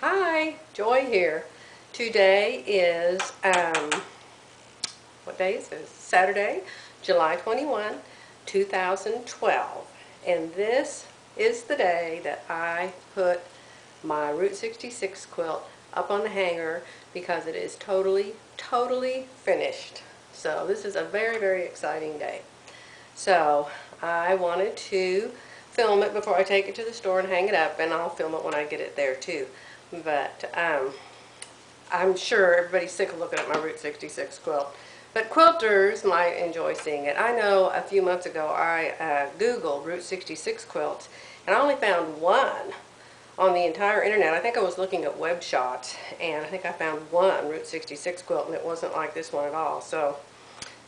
Hi, Joy here. Today is, what day is this? Saturday, July 21, 2012. And this is the day that I put my Route 66 quilt up on the hanger because it is totally finished. So this is a very exciting day. So I wanted to film it before I take it to the store and hang it up, and I'll film it when I get it there too. But I'm sure everybody's sick of looking at my Route 66 quilt. But quilters might enjoy seeing it. I know a few months ago I Googled Route 66 quilts, and I only found one on the entire internet. I think I was looking at web shots, and I think I found one Route 66 quilt, and it wasn't like this one at all. So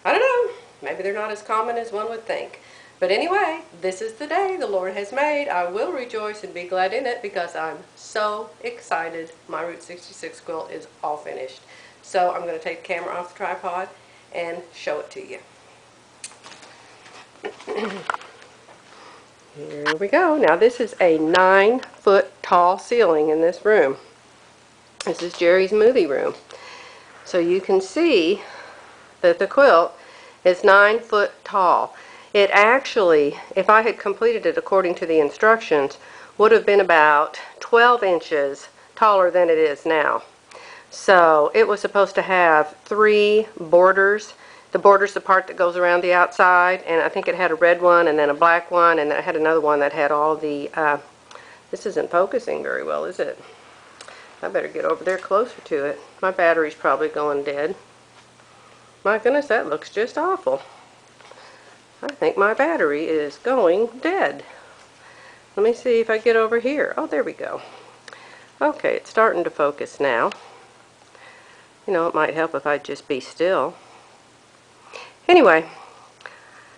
I don't know. Maybe they're not as common as one would think. But anyway, this is the day the Lord has made. I will rejoice and be glad in it because I'm so excited. My Route 66 quilt is all finished. So I'm going to take the camera off the tripod and show it to you. Here we go. Now this is a 9-foot tall ceiling in this room. This is Jerry's movie room. So you can see that the quilt is 9 foot tall. It actually, if I had completed it according to the instructions, would have been about 12 inches taller than it is now. So it was supposed to have 3 borders. The border's the part that goes around the outside, and I think it had a red one and then a black one, and then it had another one that had all the, this isn't focusing very well, is it? I better get over there closer to it. My battery's probably going dead. My goodness, that looks just awful. I think my battery is going dead. Let me see if I get over here. Oh, there we go. Okay, it's starting to focus now. You know, it might help if I just be still. Anyway,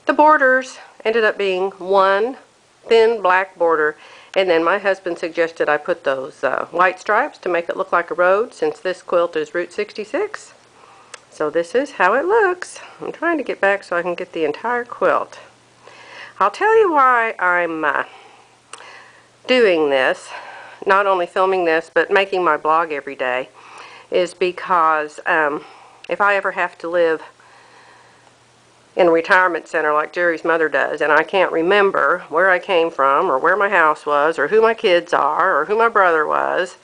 the borders ended up being one thin black border, and then my husband suggested I put those white stripes to make it look like a road, since this quilt is Route 66. So this is how it looks. I'm trying to get back so I can get the entire quilt. I'll tell you why I'm doing this, not only filming this, but making my blog every day, is because if I ever have to live in a retirement center like Jerry's mother does, and I can't remember where I came from, or where my house was, or who my kids are, or who my brother was,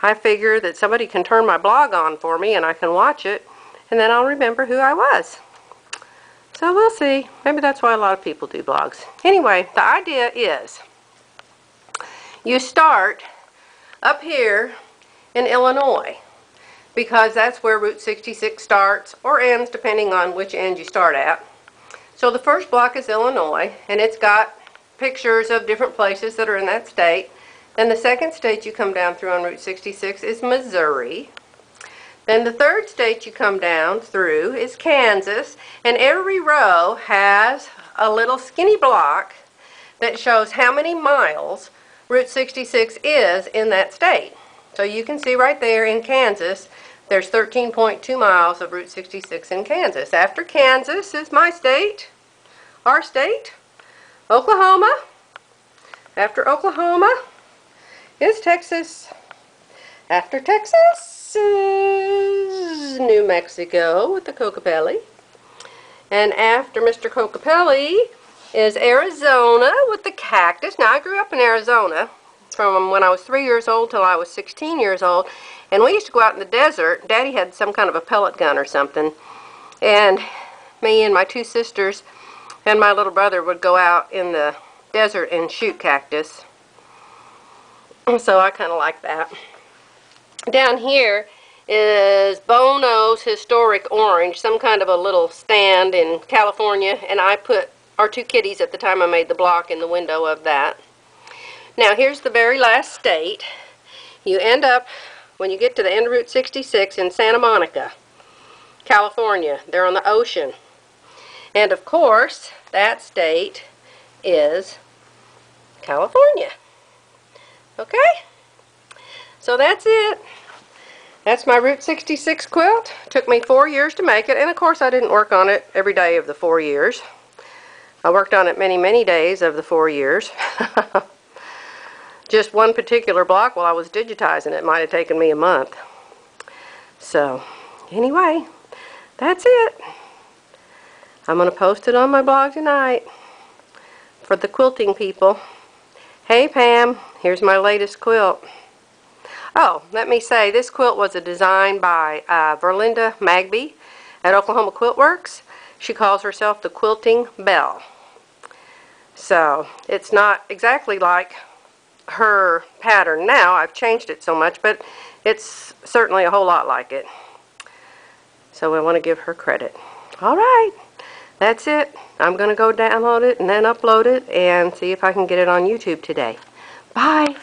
I figure that somebody can turn my blog on for me and I can watch it, and then I'll remember who I was. So we'll see. Maybe that's why a lot of people do blogs. Anyway, the idea is you start up here in Illinois, because that's where Route 66 starts or ends, depending on which end you start at. So the first block is Illinois, and it's got pictures of different places that are in that state. Then the second state you come down through on Route 66 is Missouri. Then the third state you come down through is Kansas, and every row has a little skinny block that shows how many miles Route 66 is in that state. So you can see right there in Kansas, there's 13.2 miles of Route 66 in Kansas. After Kansas is my state, our state, Oklahoma. After Oklahoma is Texas. After Texas is New Mexico with the Cocopelli. And after Mr. Cocopelli is Arizona with the cactus. Now, I grew up in Arizona from when I was 3 years old till I was 16 years old. And we used to go out in the desert. Daddy had some kind of a pellet gun or something. And me and my 2 sisters and my little brother would go out in the desert and shoot cactus. So I kind of like that. Down here is Bono's Historic Orange, some kind of a little stand in California, and I put our 2 kitties at the time I made the block in the window of that. Now here's the very last state. You end up, when you get to the end of Route 66, in Santa Monica, California. They're on the ocean. And of course, that state is California. Okay? So that's it. That's my Route 66 quilt. It took me 4 years to make it, and of course I didn't work on it every day of the 4 years. I worked on it many days of the 4 years. just one particular block while I was digitizing. It might have taken me a month. So, anyway, that's it. I'm going to post it on my blog tonight for the quilting people. Hey Pam, here's my latest quilt. Oh, let me say, this quilt was a design by Verlinda Magby at Oklahoma Quiltworks. She calls herself the Quilting Belle. So, it's not exactly like her pattern now. I've changed it so much, but it's certainly a whole lot like it. So I want to give her credit. Alright, that's it. I'm going to go download it and then upload it and see if I can get it on YouTube today. Bye!